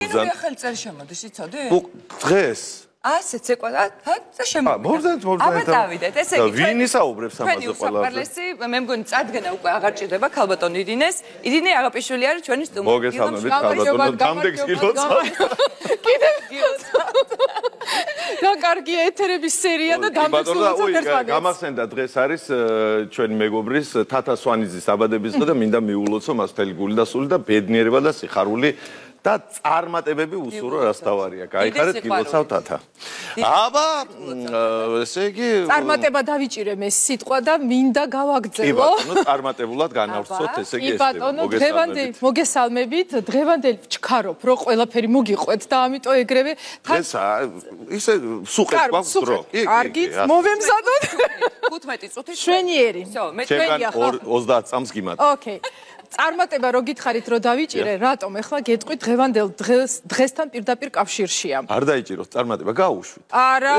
ჩინური ახალი წელი შემოდის, იცოდი? დღეს ასეც ეკვა და შემოვიდა. მოვდეთ. აბა დავიდეთ, ესე იგი. ვინ ისაუბრებს ამაზე ყველაფერზე? უსაყვარლესი, მე მგონი წარდგენა უკვე აღარ ჭირდება ქალბატონ ირინეს. ირინე აღაპიშვილი არის ჩვენი სტუმარი. მოგესალმებით ქალბატონო, გამდექს გილოცავ. კიდევ და კარგია ეთერების სერია და დამბეცულოცავ ერთმანეთს. გამახსენდა დღეს არის ჩვენი მეგობრის თათა სვანიძის დაბადების დღე და მინდა მიულოცო მას მთელი გული და სული და ბედნიერება და სიხარული და წარმატებები უსურო რასთავარია. გაიხარეთ გილოცავ თათა. აბა ესე იგი წარმატება დავიჭირე მე სიტყვა და მინდა გავაგზავნო. კი ბატონო, წარმატებულად განავრცოთ ესე იგი ეს ბატონო, დღევანდელი მოგესალმებით, დღევანდელი ვჩქარობ, რომ ყველაფერი მოგიყვეთ და ამიტომ ეგრევე დღეს ისე სუყეთ გვაქვს დრო. კარგით, მოვემზადოთ. 15 წუთი შვენიერი. всё, მე ჩვენია 20 წამს გიმატ. ოკეი. წარმატება რო გითხარით რომ დავიჭირე, რატომ ახლა გეტყვი დღევანდელ დღესთან პირდაპირ კავშირშია. არ დაიჭიროთ წარმატება, გაუშვით. არა,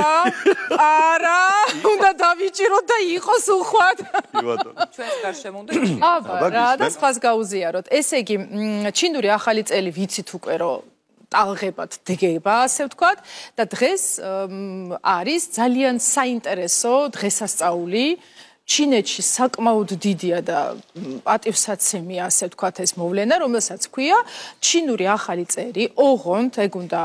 უნდა დავიჭიროთ და იყოს უხვად. კი ბატონო. ჩვენს გარშემო უნდა აბა რა და სხვას გაუზიაროთ. ესე იგი, ჩინური ახალი წელი ვიცით უკვე რომ ტალღებად დგება, ასე ვთქვათ, და დღეს არის ძალიან საინტერესო დღესასწაული. ჩინეთში საკმაოდ დიდია და პატივსაცემია, ასე ვთქვათ, ეს მოვლენა, რომელსაც ქვია ჩინური ახალი წელი. ოღონდ ეგ უნდა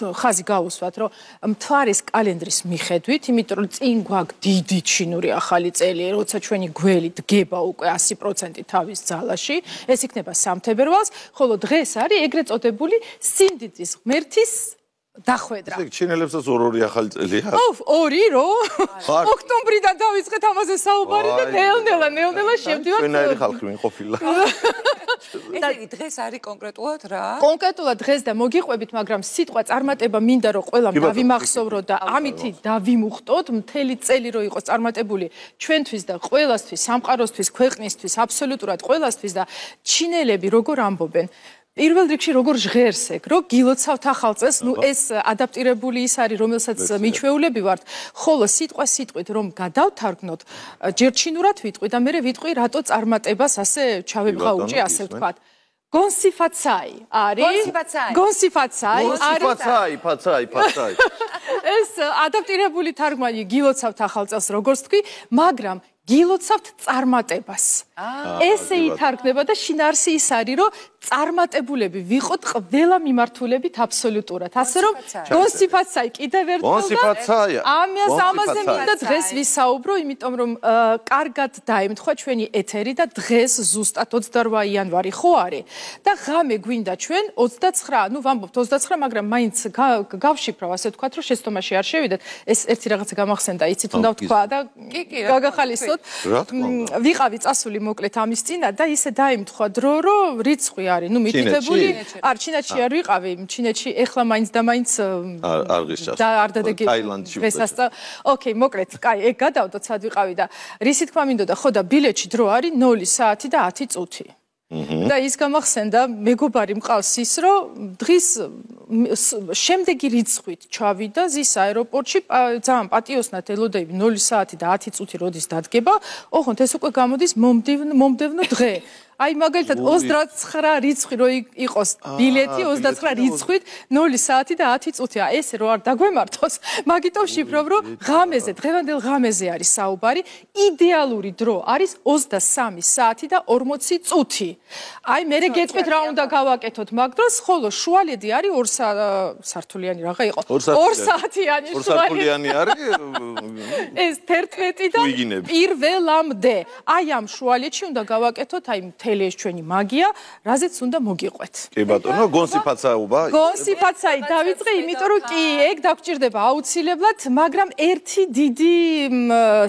ხაზი გაუსვათ, რომ მთვარის კალენდრის მიხედვით, იმიტომ რომ წინ გვაქვს დიდი ჩინური ახალი წელი, როცა ჩვენი გველი დგება უკვე 100% თავის ძალაში, ეს იქნება 3 თებერვალს, ხოლო დღეს არის ეგრეთ წოდებული სიმდიდრის ღმერთის დახვედრა. ესე ჩინელებსაც ორი ახალი წელია. ორი რო? ოქტომბრიდან დავიწყეთ ამაზე საუბარი და ნელ-ნელა შევდივართ. ჩვენაირი ხალხი ვინ ყოფილა. ესე იგი დღეს არის კონკრეტულად რა? კონკრეტულად დღეს და მოგიყვებით, მაგრამ სიტყვა წარმატება მინდა რომ ყველამ დავიმახსოვროთ და ამითი დავიმუხტოთ, მთელი წელი რო იყოს წარმატებული ჩვენთვის და ყველასთვის, სამყაროსთვის, ქვეყნისთვის, აბსოლუტურად ყველასთვის და ჩინელები როგორ ამბობენ პირველ რიგში როგორ ჟღერს ეგ, რომ გილოცავთ ახალ წელს, ნუ ეს ადაპტირებული ის არის, რომელსაც მიჩვეულები ვართ, ხოლო სიტყვა სიტყვით რომ გადავთარგმნოთ, ჯერ ჩინურად ვიტყვი და მერე ვიტყვი, რატო წარმატებას ასე ჩავებღაუჭი, ასე ვთქვათ. გონსიფაცაი არის. გონსიფაცაი. ფაცაი. ეს ადაპტირებული თარგმანი გილოცავთ ახალ წელს, როგორც თქვი, მაგრამ გილოცავთ წარმატებას. ესე ითარგმნება და შინაარსი ის არის, რომ წარმატებულები ვიყოთ ყველა მიმართულებით აბსოლუტურად. ასე რომ გონსიფაცაი კიდევ ერთხელ ამაზე მინდა დღეს ვისაუბრო, იმიტომ რომ კარგად დაემთხვა ჩვენი ეთერი და დღეს ზუსტად 28 იანვარი ხო არის და ღამე გვინდა ჩვენ 29, ნუ ვამბობთ 29, მაგრამ მაინც გავშიფრავ, ასე ვთქვათ, რომ შეცდომაში არ შევიდეთ. ეს ერთი რაღაცა გამახსენდა, იცით, უნდა ვთქვა და გაგახალისოთ. ვიყავი წასული მოკლედ ამის წინა და ისე დაემთხვა დრო, რომ რიცხვი არის, ნუ მითითებული. არ ჩინეთში არ ვიყავი, ჩინეთში ეხლა მაინც და მაინც არ ღირსავს. და არ დადეგე. ტაილანდში. ოკეი, მოკლედ, კაი, ეგ გადავდოთ, სად ვიყავი და რისი თქმა მინდოდა, ხო და ბილეთში დრო არის 0 საათი და 10 წუთი. და ის გამახსენდა, მეგობარი მყავს ის, რომ დღის შემდეგი რიცხვით ჩავიდა ზის აეროპორტში, ძალიან პატიოსნად ელოდები 0 საათი და 10 წუთი როდის დადგება, ოღონდ ეს უკვე გამოდის მომდევნო დღე. აი მაგალითად 29 რიცხვი რო იყოს ბილეთი 29 რიცხვით 0 საათი და 10 წუთია. ესე რო არ დაგვემართოს, მაგიტომ ვშიფრობ, რომ ღამეზე, დღევანდელ ღამეზე არის საუბარი, იდეალური დრო არის 23 საათი და 40 წუთი. აი მე გეტყვით რა უნდა გავაკეთოთ მაგ დროს, ხოლო შუალედი არის 2 სართულიანი რაღა იყო. 2 საათიანი შუალედი არის. ეს 11 და პირველამდე. აი ამ შუალედში უნდა გავაკეთოთ აი ეს ჩვენი მაგია, რაზეც უნდა მოგიყვეთ. კი ბატონო, გონსიფაცაობა. გონსიფაცაი დავიწყე, იმიტომ რომ კი, ეგ დაგჭირდება აუცილებლად, მაგრამ ერთი დიდი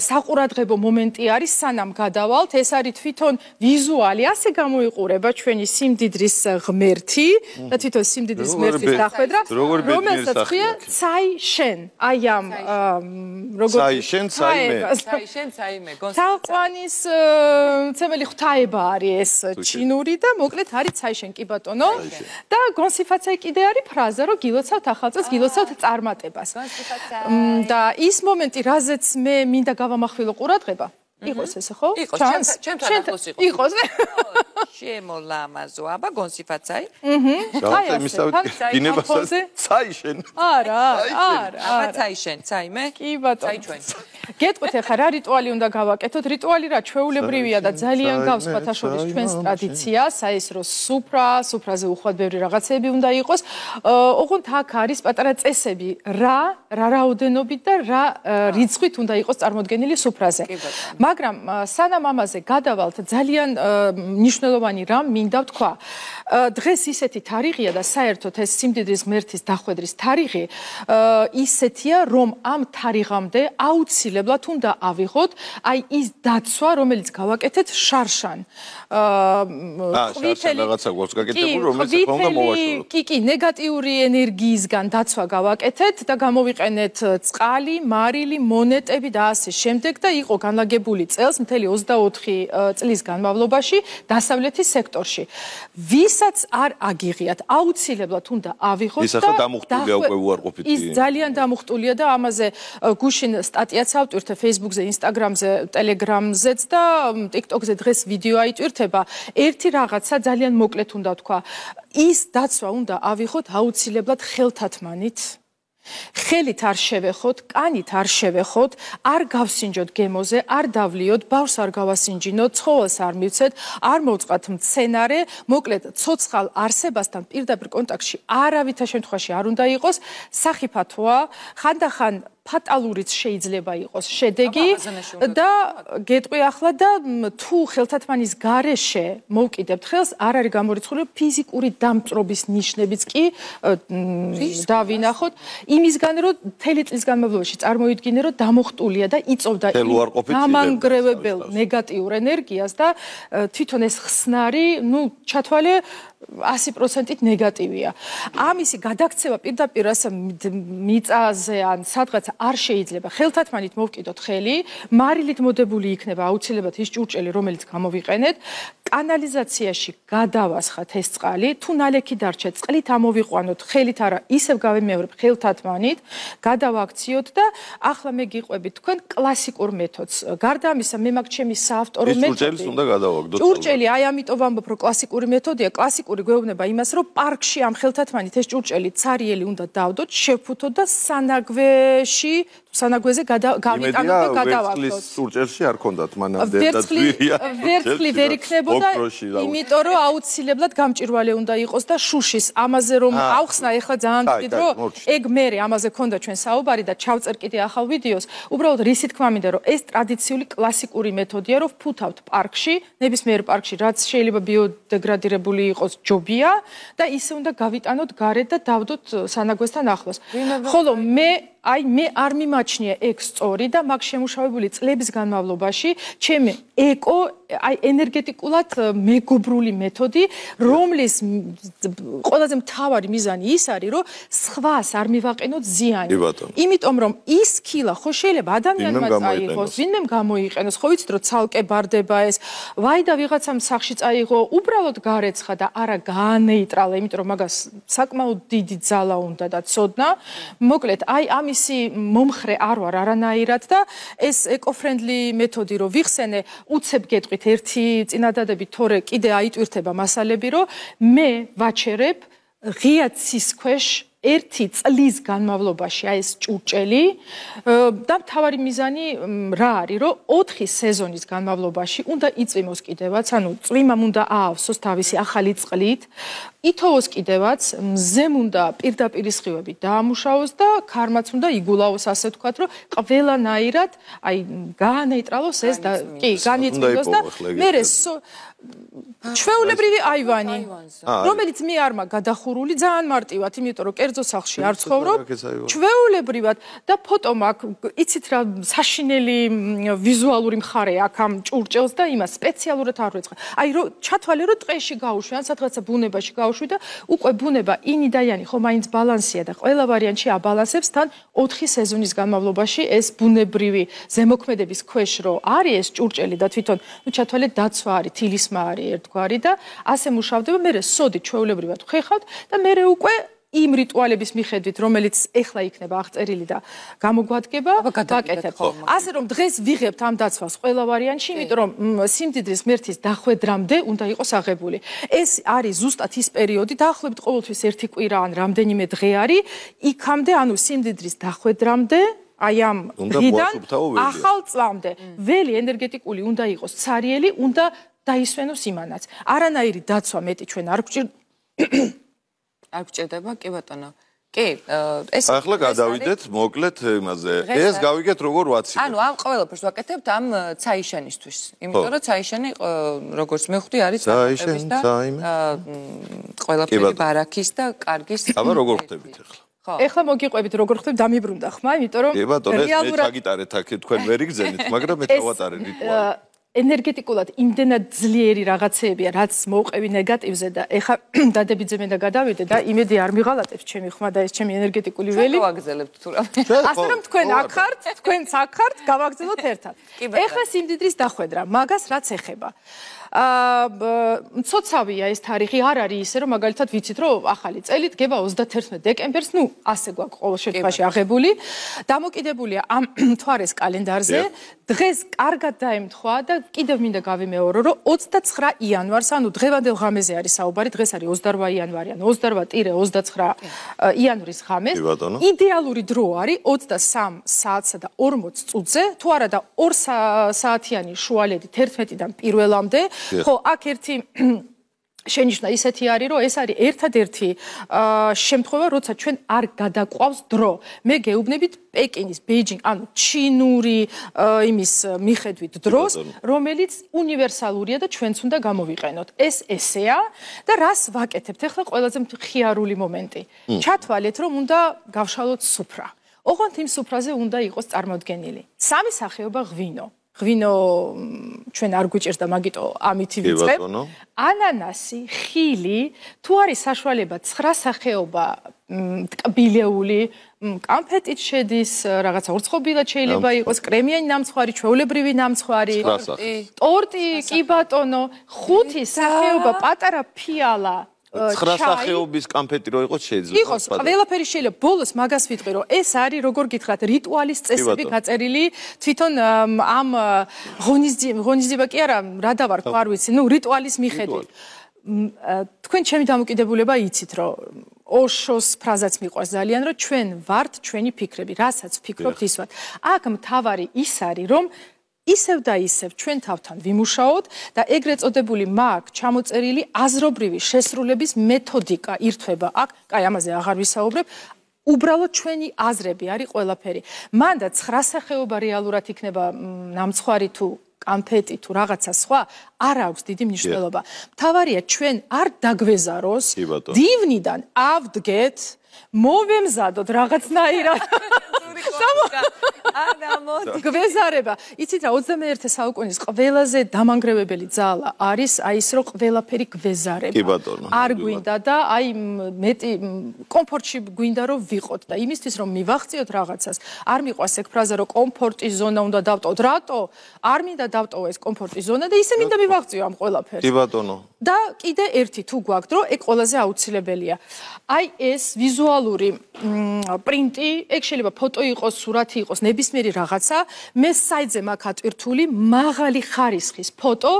საყურადღებო მომენტი არის, სანამ გადავალთ, ეს არის თვითონ ვიზუალი, ასე გამოიყურება ჩვენი სიმდიდრის ღმერთი და თვითონ სიმდიდრის ღმერთის დახვედრა, რომელსაც ქვია ცაი შენ. აი ამ როგორ ცაი შენ, ცაიმე. თაყვანის ცემელი ღვთაება არის ეს ჩინური და მოკლედ არის ცაიშენ კი ბატონო და გონსიფაცაი კიდე არის ფრაზა რომ გილოცავთ ახალ წელს გილოცავთ წარმატებას და ის მომენტი რაზეც მე მინდა გავამახვილო ყურადღება იყოს ესე ხო? იყოს, ჩემთან ახლოს იყოს. იყოს. შემოლამაზო, აბა გონსიფაცაი. დინებასაც წაიშენ. არა. აბა წაიშენ, წაიმე? კი ბატონო. წაი ჩვენ. გეტყვით ახლა რა რიტუალი უნდა გავაკეთოთ? რიტუალი რა ჩვეულებრივია და ძალიან გავს ფათაშობის ჩვენს ტრადიციას, აი ეს რომ სუფრაზე უხვად ბევრი რაღაცები უნდა იყოს. ოღონდ აქ არის პატარა წესები, რა რაოდენობით და რა რიცხვით უნდა იყოს წარმოდგენილი სუფრაზე. მაგრამ სანამ ამაზე გადავალთ, ძალიან მნიშვნელოვანი რამ მინდა ვთქვა. დღეს ისეთი თარიღია და საერთოდ ეს სიმდიდრის ღმერთის დახვედრის თარიღი ისეთია, რომ ამ თარიღამდე აუცილებლად უნდა ავიღოთ აი ის დაცვა, რომელიც გავაკეთეთ შარშან. შარშან რაღაცა გვაქვს გაკეთებული, რომელიც ახლა უნდა მოვაშოროთ. კი, ნეგატიური ენერგიისგან დაცვა გავაკეთეთ და გამოვიყენეთ წყალი, მარილი, მონეტები და ასე შემდეგ და იყო განლაგებული წელს მთელი 24 წლის განმავლობაში დასავლეთის სექტორში. ვისაც არ აგიღიათ, აუცილებლად უნდა ავიღოთ და ის ახლა დამუხტულია უკვე უარყოფითი. ის ძალიან დამუხტულია და ამაზე გუშინ სტატიაც ავტვირთე Facebook-ზე, Instagram-ზე, Telegram-ზეც და TikTok-ზე დღეს ვიდეო აიტვირთება. ერთი რაღაცა ძალიან მოკლედ უნდა ვთქვა. ის დაცვა უნდა ავიღოთ აუცილებლად ხელთათმანით. ხელით არ შევეხოთ, კანით არ შევეხოთ, არ გავსინჯოთ გემოზე, არ დავლიოთ, ბავს არ გავასინჯინოთ, ცხოველს არ მივცეთ, არ მოვწყათ მცენარე, მოკლედ ცოცხალ არსებასთან პირდაპირ კონტაქტში არავითარ შემთხვევაში არ უნდა იყოს, სახიფათოა, ხანდახან ფატალურიც შეიძლება იყოს შედეგი და გეტყვი ახლა და თუ ხელთათმანის გარეშე მოვკიდებთ ხელს, არ არის გამორიცხული ფიზიკური დამწრობის ნიშნებიც კი დავინახოთ იმისგან რომ მთელი წლის განმავლობაში წარმოიდგინე რომ დამოხტულია და იწოვდა გამანგრევებელ ნეგატიურ ენერგიას და თვითონ ეს ხსნარი, ჩათვალე 100%-ით ნეგატივია. ამისი გადაქცევა პირდაპირ ასე მიწაზე ან სადღაც არ შეიძლება. ხელთათმანით მოვკიდოთ ხელი, მარილით მოდებული იქნება აუცილებლად ის ჭურჭელი, რომელიც გამოვიყენეთ. კანალიზაციაში გადავასხათ ეს წყალი, თუ ნალექი დარჩეთ, წყლით ამოვიყვანოთ, ხელით არა, ისევ გავემეორებ ხელთათმანით, გადავაქციოთ და ახლა მე გიყვებით თქვენ კლასიკურ მეთოდს. გარდა ამისა, მე მაქვს ჩემი საავტორო მეთოდი. ჭურჭელს უნდა გადავაგდოთ. ჭურჭელი, აი ამიტომ ვამბობ, რომ კლასიკური მეთოდია, კლასიკური გვეუბნება იმას, რომ პარკში ამ ხელთათმანით ეს ჭურჭელი цаრიელი უნდა დავდოთ, შევფუთოთ და სანაგვეზე გავიტანოთ და გადავაქცოთ. ვერცხლის ჭურჭელში არ ქონდათ მანამდე და ძვირია. ვერცხლი ვერ იქნებოდა, იმიტომ რომ აუცილებლად გამჭირვალე უნდა იყოს და შუშის ამაზე რომ ავხსნა ეხლა ძალიან დიდ რომ ეგ მერე ამაზე ქონდა ჩვენ საუბარი და ჩავწერ კიდე ახალ ვიდეოს. უბრალოდ რისი თქმა მინდა რომ ეს ტრადიციული კლასიკური მეთოდია რომ ვფუთავთ პარკში, ნებისმიერ პარკში, რაც შეიძლება ბიოდეგრადირებული იყოს ჯობია და ისე უნდა გავიტანოთ გარეთ და დავდოთ სანაგვესთან ახლოს. ხოლო მე არ მიმაჩნია ეგ სწორი და მაგ შემუშავებული წლების განმავლობაში ჩემი ეკო ენერგეტიკულად მეგობრული მეთოდი, რომლის ყველაზე მთავარი მიზანი ის არის, რომ სხვას არ მივაყენოთ ზიანი. იმიტომ რომ ის სკილა ხო შეიძლება ადამიანმა წაიღოს, ვინმე გამოიყენოს, ხო ვიცით რომ ცალკე ბარდება ეს, ვაი და ვიღაცამ სახში წაიღო, უბრალოდ გარეცხა და არა გაანეიტრალა, იმიტომ რომ მაგას საკმაოდ დიდი ძალა უნდა და ცოდნა. მოკლედ, ამისი მომხრე არ ვარ არანაირად და ეს ეკოფრენდლი მეთოდი რომ ვიხსენე, უცებ გეტყვით ერთი წინადადები თორე კიდე აიტვირთება მასალები რომ მე ვაჩერებ ღია ცის ქვეშ ერთი წლის განმავლობაში აი ეს ჭურჭელი და მთავარი მიზანი რა არის რომ 4 სეზონის განმავლობაში უნდა იწვიმოს კიდევაც, ანუ წვიმამ უნდა აავსოს თავისი ახალი წყლით, ითოვოს კიდევაც, მზემ უნდა პირდაპირ სხივები დაამუშავოს და ქარმაც უნდა იგულაოს, ასე ვთქვათ, რომ ყველანაირად აი გაანეიტრალოს ეს და კი, განიწმინდოს და მერე ჩვეულებრივი აივანი, რომელიც მე არ მაქვს გადახურული, ძალიან მარტივად, იმიტომ რომ კერძო სახლში არ ცხოვრობ, ჩვეულებრივად და ფოტო მაქვს, იცით რა, საშინელი ვიზუალური მხარე აქვს ამ ჭურჭელს და იმას სპეციალურად არ ვეცხა. აი რომ ჩათვალე რომ ტყეში გავუშვი, ან სადღაცა ბუნებაში გავუშვი და უკვე ბუნება ინი-დაიანი ხო მაინც ბალანსია და ყველა ვარიანტში აბალანსებს თან 4 სეზონის განმავლობაში ეს ბუნებრივი ზემოქმედების ქვეშ რო არის ეს ჭურჭელი და თვითონ ჩათვალე დაცვა არის, თილისმა არის ერთგვარი და ასე მუშავდება, მერე სოდი ჩვეულებრივად ვხეხავთ და მერე უკვე იმ რიტუალების მიხედვით, რომელიც ეხლა იქნება აღწერილი და გამოგვადგება, ვაკეთებ. ასე რომ დღეს ვიღებთ ამ დაცვას ყველა ვარიანტში, იმიტომ რომ სიმდიდრის ღმერთის დახვედრამდე უნდა იყოს აღებული. ეს არის ზუსტად ის პერიოდი, დაახლოებით ყოველთვის 1 კვირა ან რამდენიმე დღე არის, იქამდე, ანუ სიმდიდრის დახვედრამდე, აი ამ დღიდან ახალ წლამდე. ველი ენერგეტიკული უნდა იყოს ცარიელი, უნდა დაისვენოს იმანაც. არანაირი დაცვა მეტი ჩვენ არ გვჭირდება, კი ბატონო. კი, ეს ახლა გადავიდეთ მოკლედ იმაზე. ეს გავიგეთ როგორ ვაცილებ. ანუ ამ ყველაფერს ვაკეთებთ ამ ცაიშენისთვის. იმიტომ რომ ცაიშენი როგორც მივხვდი არის ცაიშენ, ყველაფერი ბარაქის და კარგის. აბა როგორ ხდებით ახლა? ეხლა მოგიყვებით როგორ ხდება დამიბრუნდა ხმა, იმიტომ რომ რეალურად გაგიტარეთ აქ თქვენ ვერ იგზენით, მაგრამ მე თავატარე რიტუალი. ენერგეტიკულად იმდენად ძლიერი რაღაცეებია, რაც მოვყევი ნეგატივზე და ეხლა დადებიძე მე და გადავიდე და იმედი არ მიღალატებს ჩემი ხმა და ეს ჩემი ენერგეტიკული ველი. გავაგზელებთ თუ რა. ასე რომ თქვენ აქ ხართ, თქვენც აქ ხართ, გავაგზავნოთ ერთად. ეხლა სიმდიდრის დახვედრა, მაგას რაც ეხება. მცოცავია ეს თარიღი, არ არის ისე რომ მაგალითად ვიცით რომ ახალი წელი დგება 31 დეკემბერს, ნუ ასე გვაქვს ყოველ შემთხვევაში აღებული. დამოკიდებულია ამ მთვარეს კალენდარზე. დღეს კარგად დაემთხვა და კიდევ მინდა გავიმეორო, რომ 29 იანვარს, ანუ დღევანდელ ღამეზე არის საუბარი, დღეს არის 28 იანვარი, ანუ 28-29 იანვრის ღამეს. იდეალური დრო არის 23 საათსა და 40 წუთზე, თუ არა და 2 საათიანი შუალედით 11-დან პირველამდე. ხო, აქ ერთი შენიშვნა ისეთი არის, რომ ეს არის ერთადერთი შემთხვევა, როცა ჩვენ არ გადაყვავს დრო. მე გეუბნებით პეკინის, ბეიჯინგ, ანუ ჩინური იმის მიხედვით დროს, რომელიც უნივერსალურია და ჩვენც უნდა გამოვიყენოთ. ეს ესეა და რას ვაკეთებთ? ახლა ყველაზე მხიარული მომენტი. ჩათვალეთ, რომ უნდა გავშალოთ სუფრა. ოღონდ იმ სუფრაზე უნდა იყოს წარმოდგენილი სამი სახეობა ღვინო. ღვინო ჩვენ არ გვიჭირს და მაგიტო ამითი ვიწყებ. ანანასი, ხილი, თუ არის საშუალება 9 სახეობა ტკბილეული, კამფეტით შედის, რაღაცა ურწყობილად შეიძლება იყოს, კრემიანი ნამცხვარი, ჩვეულებრივი ნამცხვარი, ტორტი, კი ბატონო, 5 სახეობა პატარა ფიალა. 9 სახეობის კამფეტი რო იყოს შეიძლება. იყოს, ყველაფერი შეიძლება. ბოლოს მაგას ვიტყვი, რომ ეს არის, როგორ გითხრათ, რიტუალის წესები გაწერილი თვითონ ამ ღონისძიება კი არა, რა დავარ, არ ვიცი, ნუ რიტუალის მიხედვით. თქვენ ჩემი დამოკიდებულება იცით, რომ ოშოს ფრაზაც მიყვარს ძალიან, რომ ჩვენ ვართ ჩვენი ფიქრები, რასაც ვფიქრობთ ის ვართ. აქ მთავარი ის არის, რომ ისევ და ისევ ჩვენ თავთან ვიმუშაოთ და ეგრეთ წოდებული მაგ ჩამოწერილი აზრობრივი შესრულების მეთოდიკა ირთვება აქ, კაი ამაზე აღარ ვისაუბრებ, უბრალოდ ჩვენი აზრები არის ყველაფერი. მანდა 9 სახეობა რეალურად იქნება ნამცხვარი თუ კამფეტი თუ რაღაცა სხვა, არ აქვს დიდი მნიშვნელობა. მთავარია ჩვენ არ დაგვეზაროს, დივნიდან ავდგეთ, მოვემზადოთ რაღაცნაირად. გვეზარება. იცით რა, 21 საუკუნის ყველაზე დამანგრევებელი ძალა არის აი ის, რომ ყველაფერი გვეზარება. კი ბატონო. არ გვინდა და აი მეტი კომფორტში გვინდა რომ ვიყოთ და იმისთვის რომ მივახციოთ რაღაცას, არ მიყვარს ეგ ფრაზა რომ კომფორტის ზონა უნდა დავტოვოთ. რატო? არ მინდა დავტოვო ეს კომფორტის ზონა და ისე მინდა მივახციო ამ ყველაფერს. კი ბატონო. და კიდე ერთი თუ გვაქვს, რომ ეგ ყველაზე აუცილებელია. აი ეს ვიზუალური პრინტი, ეგ შეიძლება ფოტო იყოს, სურათი იყოს, ნებისმიერი რაღაცა, მე საიტზე მაქვს ატვირთული მაღალი ხარისხის ფოტო,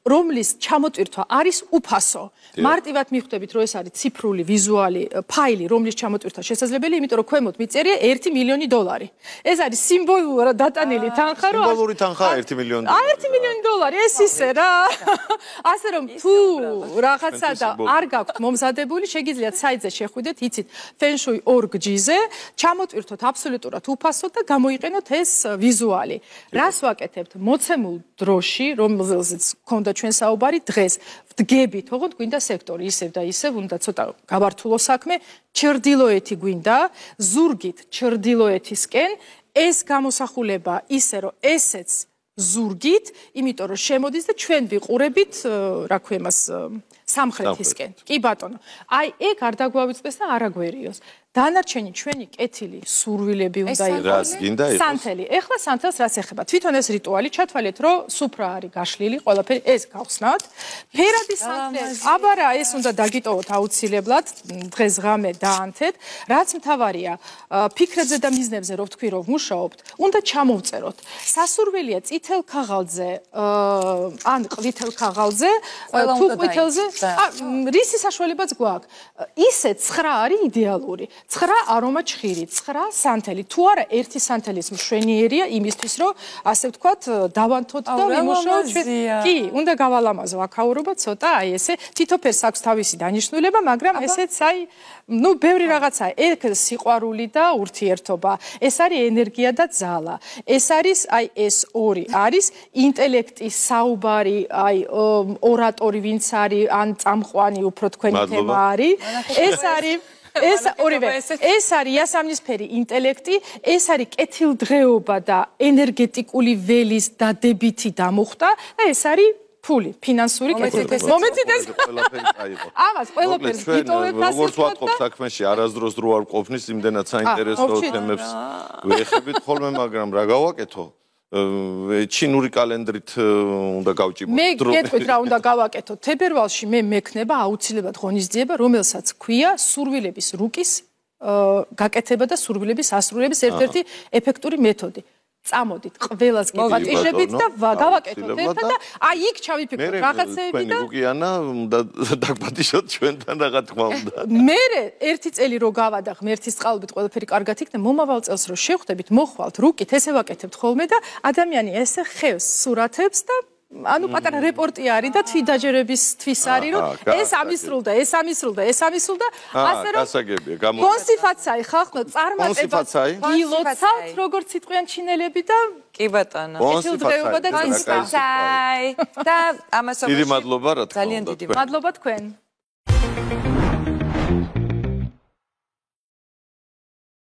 რომლის ჩამოტვირთვა არის უფასო. მარტივად მიხვდებით, რომ ეს არის ციფრული ვიზუალი ფაილი, რომლის ჩამოტვირთვა შესაძლებელია, იმიტომ რომ ქვემოთ მიწერია $1 მილიონი. ეს არის სიმბოლურად დატანილი თანხა, რომ სიმბოლური თანხა $1 მილიონი. $1 მილიონი, ეს ისე რა. ასე რომ თუ რაღაცა და არ გაქვთ მომზადებული, შეგიძლიათ საიტზე შეხვიდეთ, იცით, fenshui.org-ზე, ჩამოტვირთოთ აბსოლუტურად უფასოდ და გამოიყენოთ ეს ვიზუალი. რას ვაკეთებთ? მოცემულ დროში, რომელზეც გქონდა ჩვენ საუბარი, დღეს ვდგებით, ოღონდ გვინდა სექტორი ისევ და ისევ, უნდა ცოტა გავართულო საქმე, ჩრდილოეთი გვინდა, ზურგით ჩრდილოეთისკენ, ეს გამოსახულება ისე რომ ესეც ზურგით, იმიტომ რომ შემოდის და ჩვენ ვიყურებით, რა ქვია მას, სამხრეთისკენ. კი ბატონო. აი ეგ არ დაგვავიწყდეს და არ აგვერიოს. დანარჩენი ჩვენი კეთილი სურვილები უნდა იყოს. სანთელი. ეხლა სანთელს რაც ეხება. თვითონ ეს რიტუალი ჩათვალეთ, რომ სუფრა არის გაშლილი, ყველაფერი ეს გავხსნათ. ფერადი სანთელი. აბარა ეს უნდა დაგიტოვოთ აუცილებლად, დღეს ღამე დაანთეთ. რაც მთავარია, ფიქრებზე და მიზნებზე რო ვთქვი, რომ ვმუშაობთ, უნდა ჩამოვწეროთ. სასურველია წითელ ქაღალდზე, ან ყვითელ ქაღალდზე, თუ ყვითელზე, რისი საშუალებაც გვაქვს. ისე 9 არის იდეალური. 9 არომა ჭხირი, 9 სანთელი. თუ არა ერთი სანთელის მშვენიერია იმისთვის, რომ ასე ვთქვათ, დავანთოთ და ვიმუშაოთ. კი, უნდა გავალამაზო აქაურობა ცოტა, აი ესე. თითო ფერს აქვს თავისი დანიშნულება, მაგრამ ესეც აი, ნუ ბევრი რაღაცაა. ეგ სიყვარული და ურთიერთობა. ეს არის ენერგია და ძალა. ეს არის აი ეს ორი არის ინტელექტი, საუბარი, აი ორატორი ვინც არის, ან წამყვანი უფრო თქვენი თემა არის. ეს არის ეს ორივე ეს არის იასამნისფერი ინტელექტი, ეს არის კეთილდღეობა და ენერგეტიკული ველის დადებითი დამუხტა და ეს არის ფული, ფინანსური კეთილდღეობა. მომეცით ეს ყველაფერი წაიღო. ამას ყველაფერს გიტოვებთ ასე როგორც ვატყობ საქმეში, არასდროს დრო არ ყოფნის, იმდენად საინტერესო თემებს ვეხებით ხოლმე, მაგრამ რა გავაკეთო? ჩინური კალენდრით უნდა გავჭიბოთ. მე გეტყვით რა უნდა გავაკეთო. თებერვალში მე მექნება აუცილებლად ღონისძიება, რომელსაც ქვია სურვილების რუკის გაკეთება და სურვილების ასრულების ერთ-ერთი ეფექტური მეთოდი. წამოდით, ყველას გეპატიჟებით და გავაკეთოთ ერთად და აი იქ ჩავიფიქროთ რაღაცეები და გუგიანა უნდა დაგპატიჟოთ ჩვენთან რა თქმა უნდა. მე ერთი წელი რო გავა და ღმერთის წყალობით ყველაფერი კარგად იქნება, მომავალ წელს რო შევხვდებით, მოხვალთ რუკით, ესე ვაკეთებთ ხოლმე და ადამიანი ესე ხევს სურათებს და ანუ პატარა რეპორტი არის და თვითდაჯერებისთვის არის, რომ ეს ამისრულდა, ეს ამისრულდა, ეს ამისრულდა, ასე რომ კონსიფაცაი ხალხო წარმატებას გილოცავთ, როგორც სიტყვიან ჩინელები და კი ბატონო. კეთილდღეობა და კონსიფაცაი და ამასობაში დიდი მადლობა რა თქმა უნდა. ძალიან დიდი მადლობა თქვენ.